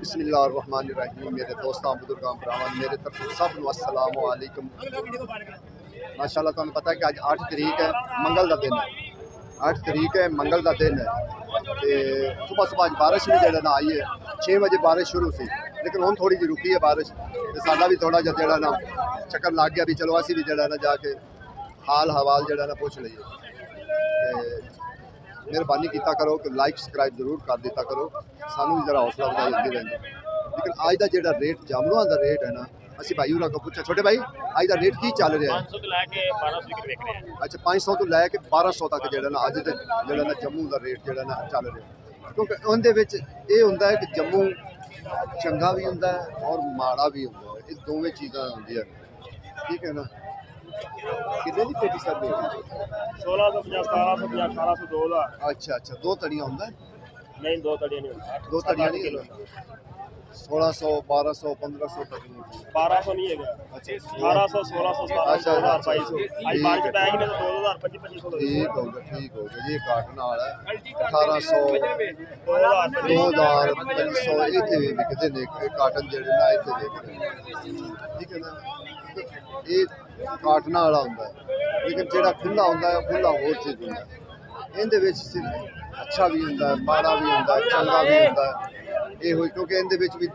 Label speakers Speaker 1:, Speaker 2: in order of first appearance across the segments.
Speaker 1: बिस्मिल्लाहिर्रहमानिर्रहीम। मेरे दोस्तों बुजुर्गों भरावां मेरे तरफ सब नूं अस्सलाम वालेकुम। माशाअल्लाह तुहानूं पता है कि अज 8 तरीक है, मंगल का दिन है। 8 तरीक है, मंगल का दिन है। तो सुबह सुबह अज बारिश भी जो ना आई है। 6 बजे बारिश शुरू सी, लेकिन हुण थोड़ी जी रुकी है बारिश। तो साडा भी थोड़ा जिहा जो ना चक्कर लग गया भी चलो असीं भी जो ना जाके हाल हवाल जो ना पुछ लईए। मेहरबानी किया करो कि लाइक सबसक्राइब जरूर कर दिता करो, सानू भी जरा हौसला अफजाई होती रहती। लेकिन अज का जो रेट जामुनों का रेट है ना, असं भाई होर को पूछा, छोटे भाई अज का रेट की चल रहा है?
Speaker 2: 500 तो लैके 1200 विक रहे हैं।
Speaker 1: अच्छा 500 तो लैके 1200 तक जो ना अज जो ना जम्मू का रेट जो ना चल रहा है। क्योंकि उनके ये होंगे है कि जम्मू चंगा भी होंगे और माड़ा भी होंगे, ये दोवें चीज़ा होंगे, ठीक है ना। कितने की पेटी सर देती?
Speaker 2: 1650 1750 1802 ਦਾ।
Speaker 1: अच्छा अच्छा, दो तड़ियाँ होंगे?
Speaker 2: नहीं, दो तड़ियाँ नहीं होता।
Speaker 1: दो तड़ियाँ नहीं होंगे? 1600 1200 1500 तक
Speaker 2: 1200 नहीं है, 1800 1600 1700 2200। आज बारिश पै गई तो 2000 2500।
Speaker 1: ठीक हो गया, ठीक हो गया। ये काटन वाला है 1800
Speaker 2: 2000
Speaker 1: 2500 इतने भी बिकते हैं काटन जेडे ना इतने बिकते हैं, ठीक है ना। ये काटन वाला होंगे, लेकिन जेड़ा खुला होंगे खुला होर चीज़ होंगे। इहदे विच अच्छा भी होंगे, माड़ा भी होंगे, चंगा भी होंगे। ये हो क्योंकि इहदे विच भी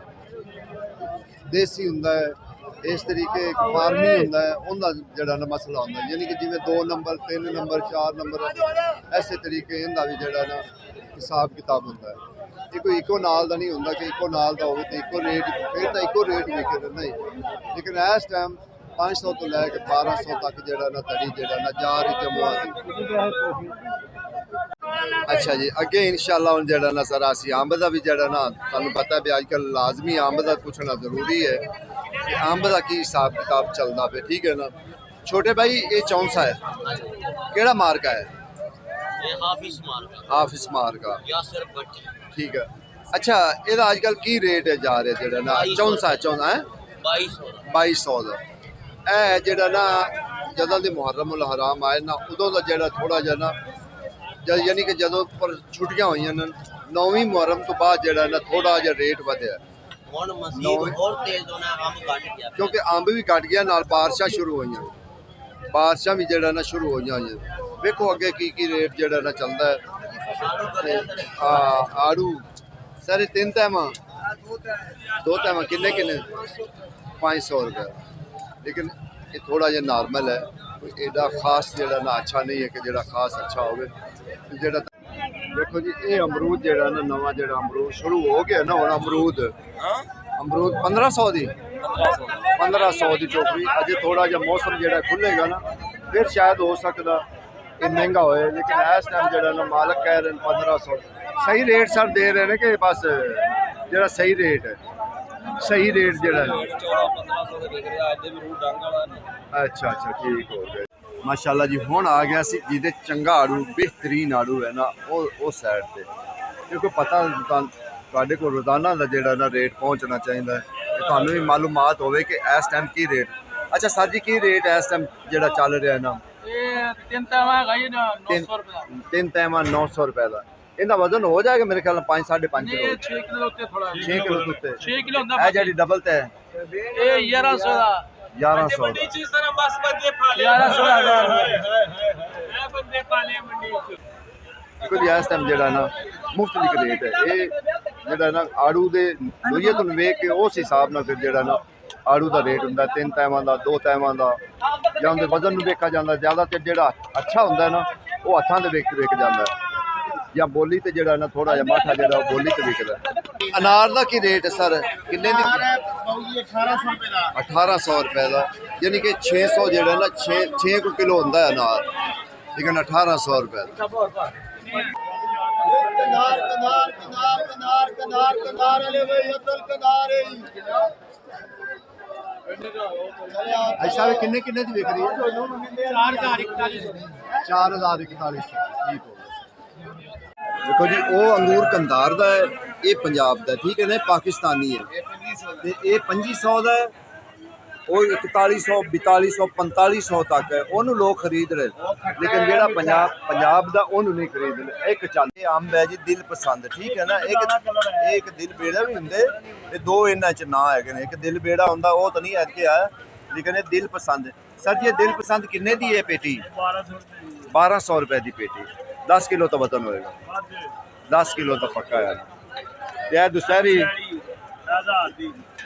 Speaker 1: देसी होंगे, इस तरीके फार्मी होंगे, उनका जड़ा ना मसला होंगे। यानी कि जिमें 2 नंबर 3 नंबर 4 नंबर ऐसे तरीके इनका भी जड़ा ना हिसाब किताब होंगे। ये कोई इको नाल का नहीं होंगे कि इको नाल का हो तो इको रेट, फिर तो इको रेट विके नहीं। लेकिन इस टाइम 500 तो लैके 1200 तक जड़ा ना तड़ी जड़ा ना जा रही जम्मू की। अच्छा जी, अगे इंशाअल्लाह हुण जड़ा ना सर असीं अंब का भी जड़ा ना तुहानूं पता है भी अजकल लाजमी अंब का पूछना जरूरी है कि अंब का की हिसाब किताब चलता पे, ठीक है ना। छोटे भाई ये चौंसा है, केड़ा मार्का है?
Speaker 3: ये हाफिज मार्का।
Speaker 1: हाफिज मार्का,
Speaker 3: यासर भट्टी।
Speaker 1: ठीक है। अच्छा ਇਹਦਾ अजकल की रेट है जा रहा ਜਿਹੜਾ ਨਾ ਚੌਂਸਾ ਹੈ 2200 ਦਾ। ਇਹ ਜਿਹੜਾ ਨਾ ਜਦੋਂ ਦੀ ਮੁਹर्रम उल हराम आए ना उदों ਦਾ ਜਿਹੜਾ थोड़ा ਜਿਹਾ ना जब यानी कि ਜਦੋਂ पर छुट्टियां होईयां ना 9वीं मुहर्रम तो बाद ਜਿਹੜਾ ना थोड़ा ਜਿਹਾ रेट ਵਧਿਆ
Speaker 3: ਹੁਣ ਮਜ਼ੀਦ ਹੋਰ ਤੇਜ਼ ਹੋਣਾ, ਅੰਬ ਘਟ ਗਿਆ
Speaker 1: क्योंकि अंब भी घट गया नाल बारिशां शुरू होईयां, बारिशां भी ਜਿਹੜਾ ना शुरू होईयां। देखो अगे की रेट ਜਿਹੜਾ ना चलता है। आड़ू सारे 3 तैमा 2 तैमा किन्ने किन्ने 500 रुपये। लेकिन ये थोड़ा जिहा नॉर्मल है, कोई एडा खास जड़ा ना अच्छा नहीं है कि जड़ा खास अच्छा हो। देखो जी ये अमरूद जड़ा ना नवा जड़ा अमरूद शुरू हो गया ना, हुण अमरूद 1500 की 1500 की टोकरी। अजे थोड़ा जिहा मौसम जड़ा खुलेगा ना फिर शायद हो सकता कि महंगा होए, लेकिन इस टाइम जड़ा ना मालक कह रहे हैं 1500 सही रेट सर दे रहे हैं कि बस जड़ा सही रेट है, सही रेट जड़ा है। अच्छा अच्छा, ठीक हो गया माशाल्लाह जी। हुण आ गया सी जिहदे चंगा आड़ू बेहतरीन आड़ू है ना वो साइड पे, क्योंकि पता तुहाडे कोल रोजाना का जड़ा ना रेट पहुँचना चाहिए है, तुहानूं भी मालूमात होवे कि इस टाइम की रेट। अच्छा सर जी की रेट इस टाइम जड़ा चल रहा है ना?
Speaker 2: 3 तैमा 900 रुपए।
Speaker 1: 3 तैमा 900 रुपए का। इनका वजन हो जाएगा मेरे ख्याल 5-5.5 किलो।
Speaker 2: 6 किलो उत्ते थोड़ा
Speaker 1: 6 किलो उत्ते
Speaker 2: 6 किलो ਹੁੰਦਾ।
Speaker 1: ਇਹ ਜਿਹੜੀ ਡਬਲ ਤੇ ਹੈ
Speaker 2: ਇਹ 1100 ਦਾ
Speaker 1: 1100 ਦਾ।
Speaker 2: ਚੀਜ਼ ਤਰ੍ਹਾਂ ਬਸ ਬੰਦੇ ਪਾਲੇ 1100 ਦਾ ਇਹ ਬੰਦੇ ਪਾਲੇ ਮੰਡੀ ਚ।
Speaker 1: ਦੇਖੋ ਜੀ ਇਸ ਟਾਈਮ ਜਿਹੜਾ ਨਾ ਮੁਫਤਲਿਕ ਰੇਟ ਹੈ। ਇਹ ਜਿਹੜਾ ਨਾ ਆੜੂ ਦੇ ਲੋਈਏ ਤੋਂ ਵੇਖ ਕੇ ਉਸ ਹਿਸਾਬ ਨਾਲ ਫਿਰ ਜਿਹੜਾ ਨਾ ਆੜੂ ਦਾ ਰੇਟ ਹੁੰਦਾ 3 ਤੈਮਾਂ ਦਾ 2 ਤੈਮਾਂ ਦਾ, ਜਾਂ ਉਹਦੇ ਵਜ਼ਨ ਨੂੰ ਵੇਖਿਆ ਜਾਂਦਾ। ਜ਼ਿਆਦਾਤਰ ਜਿਹੜਾ ਅੱਛਾ ਹੁੰਦਾ ਨਾ ਉਹ ਹੱਥਾਂ ਦੇ ਵਿਕ ਜਾਂਦਾ, या बोली तो जड़ा ना थोड़ा जिहा माठा जड़ा बोली तो विकदा। अनार का की रेट है सर? किन्ने दी?
Speaker 2: 1800 रुपए ਦਾ।
Speaker 1: 1800 रुपए का, यानी कि 600 जड़ा ना 6 किलो होंदा है अनार, लेकिन 1800 रुपए का।
Speaker 4: कनार कनार कनार कनार कनार कनार ले भाई असल कनार है।
Speaker 1: अच्छा किन्ने किन्ने दी बिक रही है? 4041। ठीक हो। देखो जी वो अंगूर कंधार का है, ये पंजाब का, ठीक है ना, पाकिस्तानी है।
Speaker 5: ਤੇ ਇਹ 2500 ਦਾ ਹੈ, ਉਹ 4100 4200 4500 ਤੱਕ ਹੈ, ਉਹਨੂੰ ਲੋਕ ਖਰੀਦ ਰਹੇ ਲੇਕਿਨ ਜਿਹੜਾ ਪੰਜਾਬ ਦਾ ਉਹਨੂੰ ਨਹੀਂ ਖਰੀਦ ਰਹੇ। ਇੱਕ ਚੱਲ ਇਹ ਅੰਬ ਹੈ ਜੀ ਦਿਲ ਪਸੰਦ, ਠੀਕ ਹੈ ਨਾ। ਇੱਕ ਦਿਲ ਬੇੜਾ ਵੀ ਹੁੰਦੇ ਤੇ ਦੋ ਇਹਨਾਂ ਚ ਨਾਂ ਹੈਗੇ ਨੇ। ਇੱਕ ਦਿਲ ਬੇੜਾ ਹੁੰਦਾ ਉਹ ਤਾਂ ਨਹੀਂ ਐਤਕੇ ਆਇਆ, ਲੇਕਿਨ ਇਹ ਦਿਲ ਪਸੰਦ। ਸਰ ਜੀ ਇਹ ਦਿਲ ਪਸੰਦ ਕਿੰਨੇ ਦੀ ਹੈ ਪੇਟੀ? 1200 रुपए ਦੀ ਪੇਟੀ। 10 ਕਿਲੋ ਤਾਂ ਵਜ਼ਨ ਹੋਏਗਾ, 10 ਕਿਲੋ ਤਾਂ ਪੱਕਾ ਹੈ। ਤੇ ਇਹ ਦੁਸਹਿਰੀ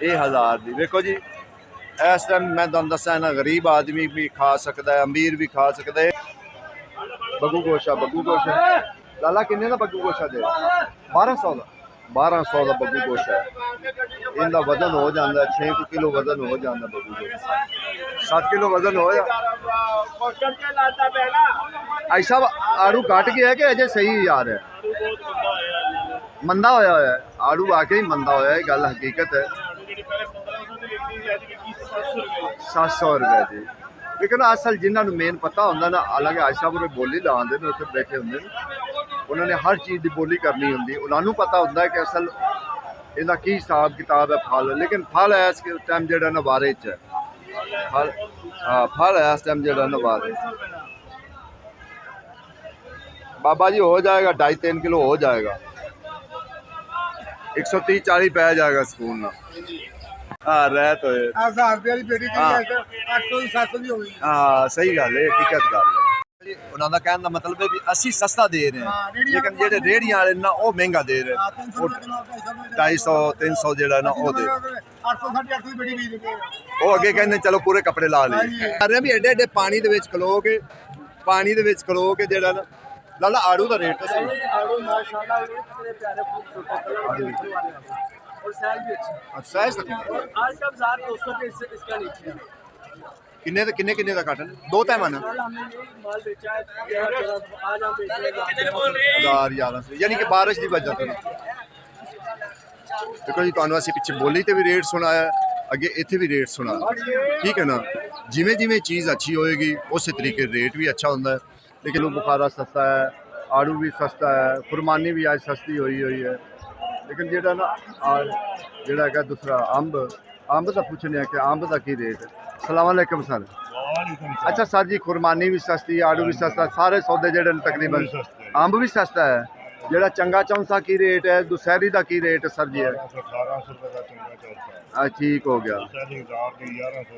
Speaker 5: ਇਹ 1000 ਦੀ। ਵੇਖੋ ਜੀ ਇਸ ਟਾਈਮ ਮੈਂ ਤੁਹਾਨੂੰ ਦੱਸਾਂ ਨਾ, ਗਰੀਬ ਆਦਮੀ ਵੀ ਖਾ ਸਕਦਾ ਹੈ, ਅਮੀਰ ਵੀ ਖਾ ਸਕਦਾ ਹੈ। ਬੱਗੂ ਗੋਸ਼ਾ ਲਾਲਾ ਕਿੰਨੇ ਦਾ ਬੱਗੂ ਗੋਸ਼ਾ ਦੇ? 1200 ਦਾ। 1200 ਦਾ ਬੱਗੂ ਗੋਸ਼ਾ ਹੈ। ਇਹਦਾ ਵਜ਼ਨ ਹੋ ਜਾਂਦਾ 6 ਕਿਲੋ ਵਜ਼ਨ ਹੋ ਜਾਂਦਾ ਬੱਗੂ ਗੋਸ਼ਾ। 7 ਕਿਲੋ ਵਜ਼ਨ ਹੋਇਆ। ਆਈ ਸਾਹਿਬ ਆੜੂ ਕੱਟ ਗਿਆ ਕਿ ਅਜੇ ਸਹੀ ਆ ਰਿਹਾ? ਮੰਦਾ ਹੋਇਆ ਹੈ ਆੜੂ, ਵਾਕਈ ਮੰਦਾ ਹੋਇਆ, ਇਹ ਗੱਲ ਹਕੀਕਤ ਹੈ। 700 रुपए जी। लेकिन असल जिन्होंने मेन पता होंगे ना, हालांकि आज साहब बोली लाते हैं, उत्थे बैठे होंगे, उन्होंने हर चीज़ की बोली करनी होंगी, उन्होंने पता होंगे कि असल इहदा की हिसाब किताब है फल। लेकिन फल है इस टाइम जो ना बारे च फल, हाँ फल है इस टाइम जो ना बारे। बाबा जी हो जाएगा 2.5-3 किलो हो जाएगा, 130-40 पै जाएगा स्पून ना। हाँ रह तो हाँ सही गल है, हकीकत गल है। उन्होंने कहने का मतलब है भी असी सस्ता दे रहे हैं, लेकिन जेडे रेहड़ियां वाले ना वो महंगा दे रहे हैं। 250-300 जेड़ा ना वो दे, वो अगे कहते चलो पूरे कपड़े ला लिए। अरे भी एडे एडे पानी दे विच खलो के, पानी दे विच खलो के जेड़ा ना लाला आड़ू का रेट तो सही।
Speaker 6: और साइज भी अच्छा
Speaker 5: और साइज तो
Speaker 6: आज का बाजार 200 के इसका नीचे है।
Speaker 5: किन्ने का काटन? 2 तैमन
Speaker 6: कल हमने ये माल बेचा है 13-14, आज हम बेच रहे हैं
Speaker 5: 1000-1100, यानी कि बारिश की वजह से। देखो जी तुहानू असीं पिछे बोली ते भी रेट सुनाया, अगे इत्थे भी रेट सुना, ठीक है ना। जिमें जिमें चीज़ अच्छी होएगी उस तरीके रेट भी अच्छा होंदा है। लेकिन बुखारा सस्ता है, आड़ू भी सस्ता है, खुरमानी भी आज सस्ती हुई है। लेकिन जेड़ा ना जेड़ा है दूसरा अंब का पूछने कि अंब का की रेट है? सलाम अलैकुम सर। अच्छा सर जी खुरमानी भी सस्ती, आड़ू भी सस्ता, सारे सौदे जेड़े तकरीबन। अंब भी सस्ता है। जेड़ा चंगा चौंसा की रेट है? दुसहरी का की रेट सर जी है?
Speaker 7: 1800 रुपए का चंगा चौथा।
Speaker 5: ठीक हो गया।
Speaker 7: 1100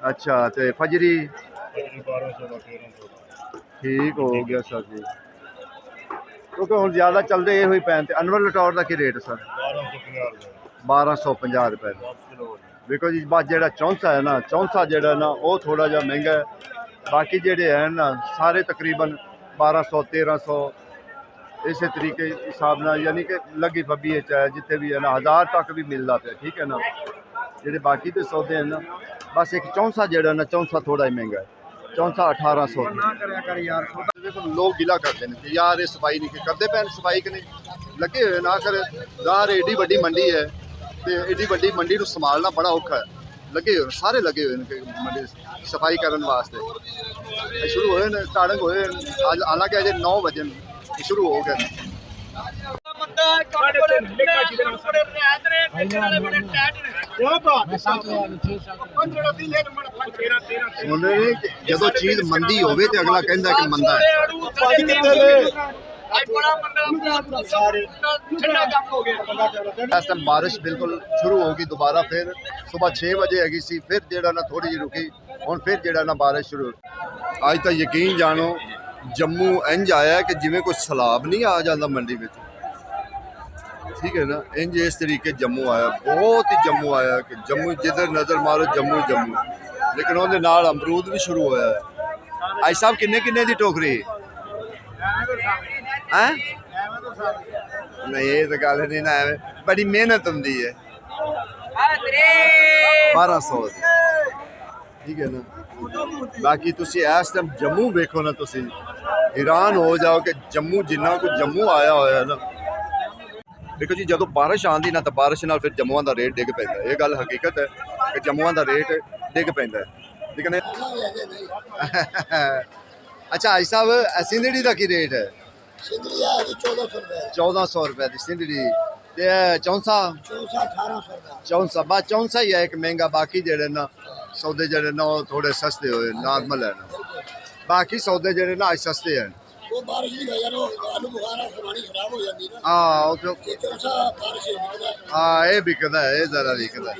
Speaker 5: अच्छा तो फजरी
Speaker 7: 1200 का 1300
Speaker 5: ठीक हो गया सर जी। क्योंकि हम ज़्यादा चलते ये हुई पैन। अनवर लटौर का की रेट सर? 1250 रुपए। देखो जी बस जो चौंसा है ना, चौंसा जो ना वो थोड़ा जहा महंगा है, बाकी जेडे हैं ना सारे तकरीबन 1200-1300 इस तरीके हिसाब ना, यानी कि लगी फबी चाहे जितने भी है ना 1000 तक भी मिलता पे, ठीक है ना। जेडे बाकी तो सौदे हैं ना, बस एक चौंसा जो ना चौंसा थोड़ा ही महंगा है, चौंसा 1800। देखो लोग गिला करते हैं कि यार ये सफाई नहीं करते पैन, सफाई कि नहीं लगे हुए ना कर। गार एडी वड्डी मंडी है तो एडी वड्डी मंडी को संभालना बड़ा औखा है। लगे हुए सारे लगे हुए हैं मंडी सफाई करने वास्ते। शुरू होए ने स्टार्टिंग होए आज, हालांकि अजे 9 बजे शुरू हो गए। जो चीज मंदी होवे ते अगला कहंदा कि मंदा है। इस टाइम बारिश बिल्कुल शुरू होगी दोबारा, फिर सुबह 6 बजे हैगी सी, फिर जेड़ा ना थोड़ी जी रुकी, हुण फिर जेड़ा ना बारिश शुरू। अज तो यकीन जानो जम्मू इंज आया कि जिमें कोई सैलाब नहीं आ जाता मंडी में, ठीक है ना। इंज इस तरीके जम्मू आया, बहुत ही जम्मू आया कि जम्मू जिधर नज़र मारो जम्मू जम्मू। लेकिन उहदे नाल अमरूद भी शुरू होया है। आई साहब किन्ने दी टोकरी हैं? नहीं ये तो गल नहीं ना, बड़ी मेहनत होंदी है। 1200 ठीक है ना। बाकी तुसी इस टाइम जम्मू वेखो ना, तुसी हैरान हो जाओ कि जम्मू जिन्ना कुछ जम्मू आया होया ना। देखो जी जदों बारिश आती ना तो बारिश नाल फिर जम्मुआं दा रेट डिग पैंदा, ये गल हकीकत है कि जम्मुआं दा रेट डिग पैंदा है। लेकिन अच्छा आई साहब सिंधड़ी का की रेट है? 1400 रुपए की सिंधड़ी।
Speaker 1: ਤੇ ਇਹ ਚੌਂਸਾ
Speaker 4: 1800 ਦਾ
Speaker 1: ਚੌਂਸਾ ਬਸ ਚੌਂਸਾ ਹੀ ਹੈ ਇੱਕ ਮਹਿੰਗਾ, ਬਾਕੀ ਜਿਹੜੇ ਨਾ ਸੌਦੇ ਜਿਹੜੇ ਨਾ ਉਹ ਥੋੜੇ ਸਸਤੇ ਹੋਏ ਨਾਰਮਲ ਹੈ ਨਾ, ਬਾਕੀ ਸੌਦੇ ਜਿਹੜੇ ਨਾ ਅੱਜ ਸਸਤੇ ਹਨ।
Speaker 4: ਉਹ ਬਾਰਿਸ਼ ਦੀ ਵਜ੍ਹਾ ਨਾਲ ਆਲੂ ਬੁਖਾਰਾ ਸਮਾਨੀ ਖਰਾਬ ਹੋ ਜਾਂਦੀ ਨਾ
Speaker 1: ਹਾਂ ਉਹ ਤਾਂ
Speaker 4: ਇਹ ਚੌਸਾ ਬਾਰਿਸ਼ ਹੀ ਹੁੰਦਾ
Speaker 1: ਹਾਂ ਇਹ ਵਿਕਦਾ ਹੈ, ਇਹ ਜ਼ਰਾ ਵਿਕਦਾ ਹੈ।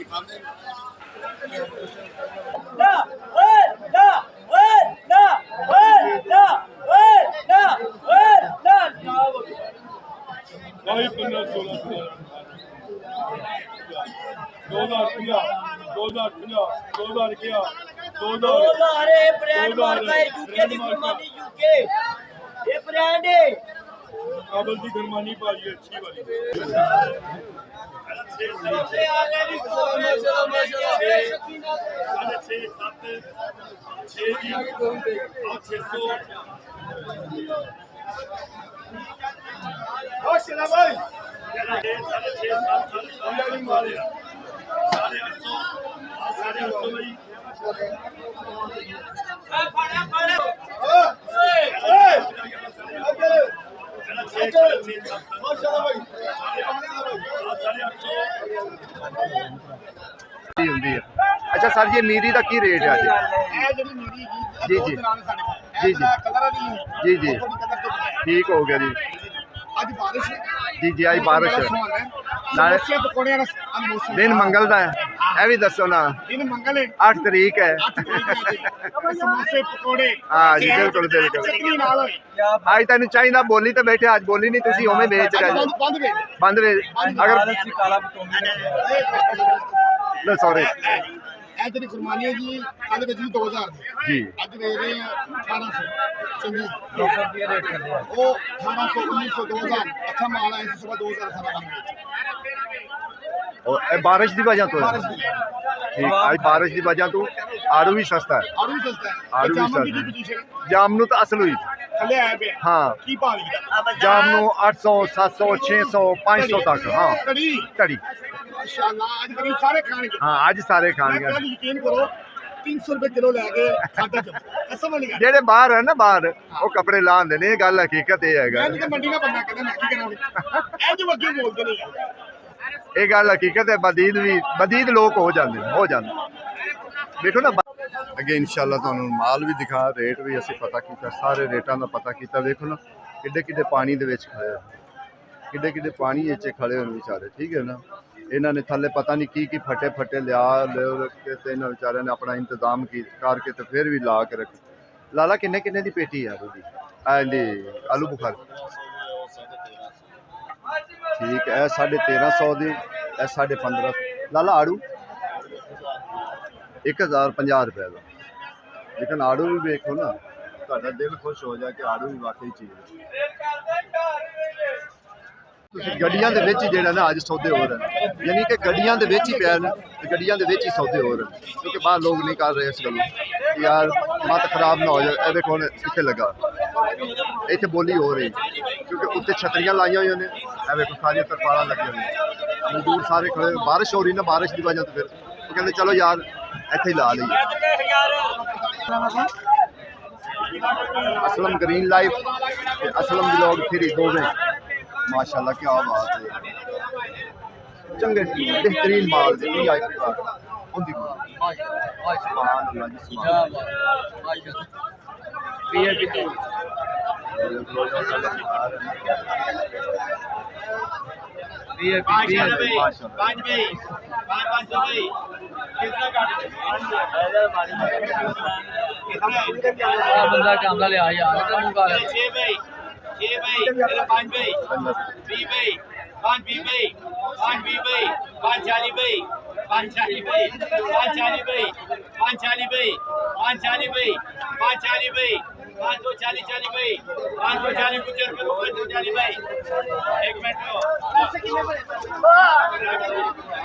Speaker 6: भाई 15-16 2050 क्या 2000
Speaker 3: ब्रांड मार्का है यूके दी गुरमानी यूके ये ब्रांड है
Speaker 6: काबल की गुरमानी पाजी अच्छी वाली
Speaker 3: सबसे आगे भी
Speaker 5: ਹੁੰਦੀ ਹੈ। ਅੱਛਾ ਸਰ ਜੀ ਮੀਰੀ ਦਾ ਕੀ ਰੇਟ ਹੈ ਜੀ?
Speaker 4: ਇਹ ਜਿਹੜੀ ਮੇਰੀ
Speaker 5: ਜੀ ਜੀ ਜੀ ਜੀ
Speaker 4: ਕਲਰ ਦੀ
Speaker 5: ਜੀ ਜੀ ਠੀਕ ਹੋ ਗਿਆ ਜੀ।
Speaker 4: ਅੱਜ ਬਾਰਿਸ਼
Speaker 5: ਜੀ ਜੀ ਅੱਜ ਬਾਰਿਸ਼ ਹੈ ਨਾਲੇ
Speaker 4: ਸਮੋਸੇ ਪਕੌੜਿਆਂ ਦਾ ਮੌਸਮ
Speaker 5: ਦਿਨ ਮੰਗਲ ਦਾ ਹੈ, ਇਹ ਵੀ ਦੱਸੋ ਨਾ।
Speaker 4: ਦਿਨ ਮੰਗਲ ਹੈ
Speaker 5: 8 ਤਰੀਕ ਹੈ।
Speaker 4: 8 ਤਰੀਕ ਹੈ ਸਮੋਸੇ ਪਕੌੜੇ
Speaker 5: ਹਾਂ ਜੀ ਬਿਲਕੁਲ ਬਿਲਕੁਲ।
Speaker 4: ਚਟਨੀ ਨਾਲ ਹੋਏ
Speaker 5: ਅੱਜ ਤੈਨੂੰ ਚਾਹੀਦਾ ਬੋਲੀ ਤੇ ਬੈਠੇ, ਅੱਜ ਬੋਲੀ ਨਹੀਂ ਤੁਸੀਂ ਉਵੇਂ ਵੇਚ ਰਹੇ ਜੀ।
Speaker 4: ਬੰਦ ਵੇ
Speaker 5: ਬੰਦ ਵੇ ਅਗਰ ਨਾ ਸੌਰੀ
Speaker 4: ਇਹ ਜਿਹੜੀ ਕੁਰਬਾਨੀ ਹੈ ਜੀ ਕੱਲ ਵਿੱਚ 2000 ਦੀ
Speaker 5: ਜੀ
Speaker 4: ਅੱਜ ਵੇਚ ਰਹੇ ਆ 1800 ਚੰਗੀ 200 ਰੁਪਏ ਰੇਟ ਕਰਦੇ ਆ ਉਹ 1800 1900 2000 ਅੱਛਾ ਮਾਲ ਆਇਆ ਸੀ ਸਵੇਰ 2000 ਸਾਰਾ ਕੰਮ
Speaker 5: और बारिश की वजह तो है
Speaker 4: ਬਾਰਿਸ਼ ਦੀ
Speaker 5: ठीक आज बारिश की वजह तो आड़ू भी सस्ता है।
Speaker 4: ਆੜੂ ਵੀ ਸਸਤਾ ਹੈ
Speaker 5: ਆੜੂ ਵੀ
Speaker 4: ਜਾਮਨ ਦੀ
Speaker 5: ਸਸਤਾ।
Speaker 4: ਕੀ ਪੋਜੀਸ਼ਨ
Speaker 5: जामनू तो असल हुई
Speaker 4: ਥੱਲੇ ਆਇਆ ਪਿਆ
Speaker 5: हाँ
Speaker 4: ਕੀ ਭਾਅ ਵਿਕਦਾ
Speaker 5: जामनू 800 700 600 500 तक हाँ
Speaker 4: ਕੜੀ
Speaker 5: कड़ी
Speaker 4: ਮਾਸ਼ਾਅੱਲਾ ਅੱਜ ਕਰੀਬ ਸਾਰੇ ਖਾਣਗੇ
Speaker 5: हाँ आज सारे
Speaker 4: ਮੈਂ
Speaker 5: खाएंगे
Speaker 4: ਕਹਿੰਦਾ ਯਕੀਨ ਕਰੋ 300 ਰੁਪਏ ਕਿਲੋ ਲੈ ਕੇ ਖਾਦਾ ਚ ਕਸਮ ਨਹੀਂ ਕਰ
Speaker 5: ਜਿਹੜੇ ਬਾਹਰ ਹੈ ਨਾ ਬਾਹਰ ਉਹ ਕੱਪੜੇ ਲਾਉਂਦੇ ਨੇ, ਇਹ ਗੱਲ ਹਕੀਕਤ ਇਹ ਹੈਗਾ,
Speaker 4: ਮੈਂ ਮੰਡੀ ਦਾ ਬੰਦਾ ਕਹਿੰਦਾ ਮੈਂ ਕੀ ਕਰਾਂ ਇੰਜ ਵੱਗੇ ਬੋਲਦੇ ਨੇ ਯਾਰ
Speaker 5: ਇਹ ਗੱਲ ਹਕੀਕਤ ਹੈ। ਬਦੀਦ ਲੋਕ ਹੋ ਜਾਂਦੇ ਦੇਖੋ ਨਾ ਅੱਗੇ ਇਨਸ਼ਾਅੱਲਾ ਤੁਹਾਨੂੰ ਮਾਲ ਵੀ ਦਿਖਾ, ਰੇਟ ਵੀ ਅਸੀਂ ਪਤਾ ਕੀਤਾ, ਸਾਰੇ ਰੇਟਾਂ ਦਾ ਪਤਾ ਕੀਤਾ। ਵੇਖੋ ਨਾ ਕਿੱਡੇ ਕਿੱਡੇ ਪਾਣੀ ਦੇ ਵਿੱਚ ਖੜੇ, ਕਿੱਡੇ ਕਿੱਡੇ ਪਾਣੀ ਵਿੱਚ ਖੜੇ ਹੋਣ ਵਿਚਾਰੇ, ਠੀਕ ਹੈ ਨਾ। ਇਹਨਾਂ ਨੇ ਥੱਲੇ ਪਤਾ ਨਹੀਂ ਕੀ ਫਟੇ ਲਿਆ ਕੇ ਤੇ ਇਹਨਾਂ ਵਿਚਾਰਿਆਂ ਨੇ ਆਪਣਾ ਇੰਤਜ਼ਾਮ ਕਰਕੇ ਤੇ ਫਿਰ ਵੀ ਲਾ ਕੇ ਰੱਖ। ਲਾਲਾ ਕਿੰਨੇ ਦੀ ਪੇਟੀ ਹੈ ਉਹਦੀ ਆਂਦੀ ਆਲੂ ਬੁਖਾਰ? ਠੀਕ ਹੈ 1350 ਦੀ, ਇਹ 1550। ਲਾਲਾ ਆੜੂ 1050 ਰੁਪਏ ਦਾ, ਲੇਕਿਨ ਆੜੂ ਵੀ ਵੇਖੋ ਨਾ ਤੁਹਾਡਾ ਦਿਲ ਖੁਸ਼ ਹੋ ਜਾ ਕਿ ਆੜੂ ਵੀ ਵਾਕਈ ਚੀਜ਼ ਹੈ। ਤੁਸੀਂ ਗੱਡੀਆਂ ਦੇ ਵਿੱਚ ਹੀ ਜਿਹੜਾ ਨਾ ਅੱਜ ਸੌਦੇ ਹੋ ਰਹੇ, ਯਾਨੀ ਕਿ ਗੱਡੀਆਂ ਦੇ ਵਿੱਚ ਹੀ ਪਿਆ ਨੇ ਤੇ ਗੱਡੀਆਂ ਦੇ ਵਿੱਚ ਹੀ ਸੌਦੇ ਹੋ ਰਹੇ, ਕਿਉਂਕਿ ਬਾਹਰ ਲੋਕ ਨਹੀਂ ਕਰ ਰਹੇ ਇਸ ਗੱਲੋਂ ਕਿ ਯਾਰ ਮੱਤ ਖਰਾਬ ਨਾ ਹੋ ਜਾਏ। ਇਹ ਦੇਖੋ ਹੁਣ ਇੱਥੇ ਲੱਗਾ, ਇੱਥੇ ਬੋਲੀ ਹੋ ਰਹੀ ਕਿਉਂਕਿ ਉੱਤੇ ਛਤਰੀਆਂ ਲਾਈਆਂ ਹੋਈਆਂ ਨੇ, ਇਹ ਵੇਖੋ ਸਾਰੀਆਂ ਤਰਪਾਲਾਂ ਲੱਗੀਆਂ ਹੋਈਆਂ, ਮਜ਼ਦੂਰ ਸਾਰੇ ਖੜੇ। ਬਾਰਿਸ਼ ਹੋ ਰਹੀ ਨਾ, ਬਾਰਿਸ਼ ਦੀ ਵਜ੍ਹਾ ਤੋਂ ਫਿਰ ਉਹ ਕਹਿੰਦੇ ਚਲੋ ਯਾਰ ਇੱਥੇ ਹੀ ਲਾ ਲਈਏ। Aslam green life Aslam blog 3 दोवें माशाल्लाह क्या बात है, चंगे बेहतरीन माल दे नहीं आई उनदी सुभान अल्लाह जी
Speaker 8: बंदा कैमरा ले आ यार तो मुंह कर
Speaker 3: 6 भाई 5 भाई 20 भाई 5 20 भाई 5 20 भाई 5 40 भाई 5 40 भाई 5 40 भाई 5 40 भाई 5 40 भाई 5 40 भाई 540 40 भाई 540 गुजर करो 540 भाई 1 मिनट लो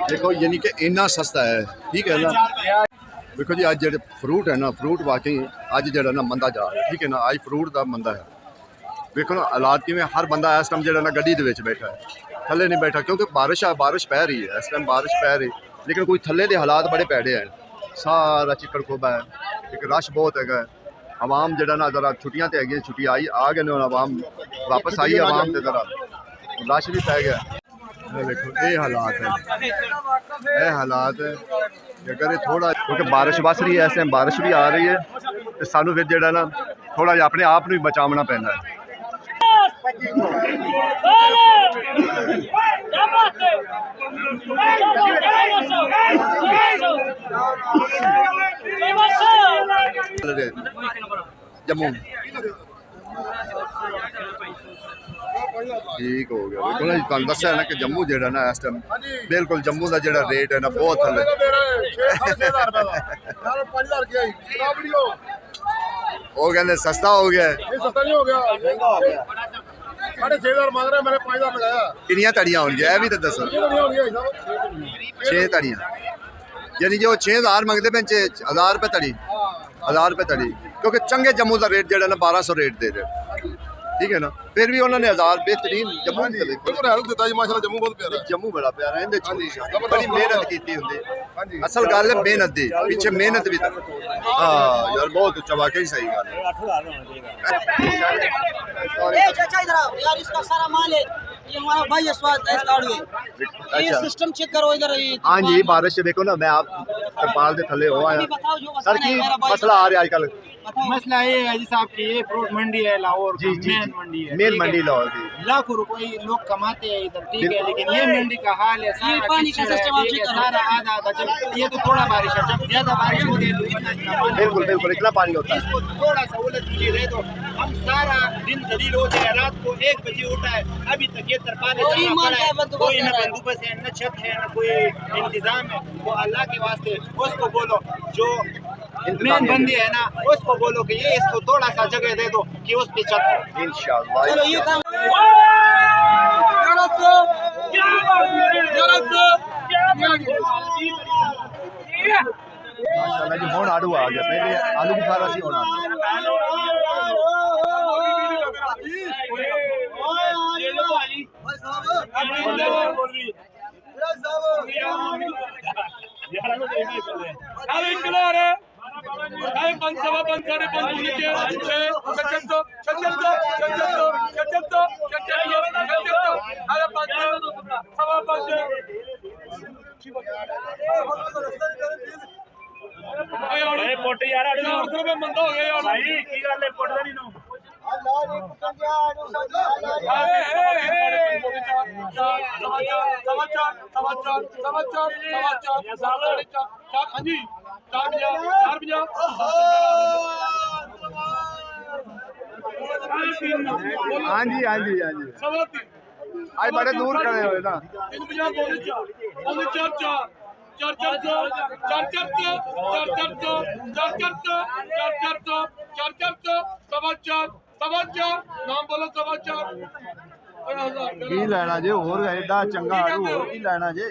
Speaker 1: देखो यानी कि इन्ना सस्ता है, ठीक है ना। देखो जी आज जो फ्रूट है ना, फ्रूट वाकई अज जो ना मंदा जा रहा है, ठीक है ना। अज फ्रूट का मंदा है, देखो ना हालात किमें, हर बंदा इस टाइम जो ना गड्डी दे बैठा है, थले नहीं बैठा क्योंकि बारिश पै रही है, इस टाइम बारिश पै रही, लेकिन कोई थले के हालात बड़े पैड़े हैं, सारा चिक्कड़ खोबा है, एक रश बहुत है। आवाम जरा ना जरा छुट्टियां तो है, छुट्टी आई आ गए आवाम वापस आई, आवाम तो जरा रश भी पै गया।
Speaker 5: देखो ये हालात है, ये हालात है। अगर ये थोड़ा क्योंकि बारिश बस रही है, इस टाइम बारिश भी आ रही है, तो सानू फिर जो ना थोड़ा जिहा अपने आप भी बचावना पैंदा है। जम्मू ठीक हो गया। बिल्कुल जी तुहानू दस्सिया ना कि जम्मू जेड़ा ना इस टाइम बिल्कुल जम्मू का जेड़ा रेट है ना बहुत थल्ले। वो कहते सस्ता हो गया है।
Speaker 4: सस्ता नहीं हो गया, महंगा हो गया। 6,500 मांग रहे, मैंने 5,000 लगाया।
Speaker 5: कितनी तड़ियां होंगी ये भी तो दसो। 6 तड़ियां यानी जो 6,000 मंगते पे 1,000 रुपये तड़ी, 1,000 रुपये तड़ी, क्योंकि चंगे जम्मू का रेट जेड़ा ना 1200 रेट दे रहे, ठीक है ना। फिर भी उन्होंने 1000 बेहतरीन जम्मू
Speaker 4: जम्मू बहुत प्यारा,
Speaker 5: जम्मू बड़ा प्यारा है। बड़ी मेहनत की होंगी, असल गल है मेहनत दी, पीछे मेहनत भी। हाँ यार बहुत उच्चा वाकई सही गल है।
Speaker 9: चाचा इधर आओ यार, इसका सारा माल है, ये हमारा भाई है स्वाद ये सिस्टम चेक करो इधर।
Speaker 5: हाँ जी बारिश देखो ना, मैं आप तरपाल के थले हो आया। सर की मसला आ रहा है आजकल?
Speaker 6: मसला ये है जी साहब की ये फ्रूट मंडी है लाहौर
Speaker 5: जी जी
Speaker 6: मेन मंडी है,
Speaker 5: मेन मंडी लाहौर की।
Speaker 6: लाखों रुपए लोग कमाते हैं इधर, ठीक है, लेकिन ये मंडी का हाल है सारा
Speaker 9: पानी का सिस्टम आप चेक करो।
Speaker 6: सारा आधा आधा, जब ये तो थोड़ा बारिश है, जब ज्यादा बारिश होती है तो इतना
Speaker 5: बिल्कुल बिल्कुल इतना पानी होता है।
Speaker 6: इसको थोड़ा सहूलत दीजिए। तो हम सारा दिन दलील होते हैं, रात को 1 बजे उठा है, अभी तक ये तरपाल कोई न बंदोबस्त है, न छत है, न कोई इंतजाम है। तो अल्लाह के वास्ते उसको बोलो जो मेन बंदी है ना, उसको बोलो कि ये इसको थोड़ा सा जगह दे दो कि उस पे छत
Speaker 5: इंशाअल्लाह। माशाअल्लाह जी हुण आड़ू आ गया, पहले आलू बुखारा सी होना।
Speaker 2: ਪੁੱਟ ਯਾਰ 400 ਰੁਪਏ ਮੰਦਾ ਹੋ ਗਿਆ ਯਾਰ ਭਾਈ ਕੀ ਗੱਲ ਹੈ ਪੁੱਟਦਾ ਨਹੀਂ ਨੂੰ
Speaker 5: हाँ जी हाँ जी हाँ जी आज बड़े दूर खड़े हुए ना। की लेना जे होर एडा चंगा आड़ू होर की लेना जे।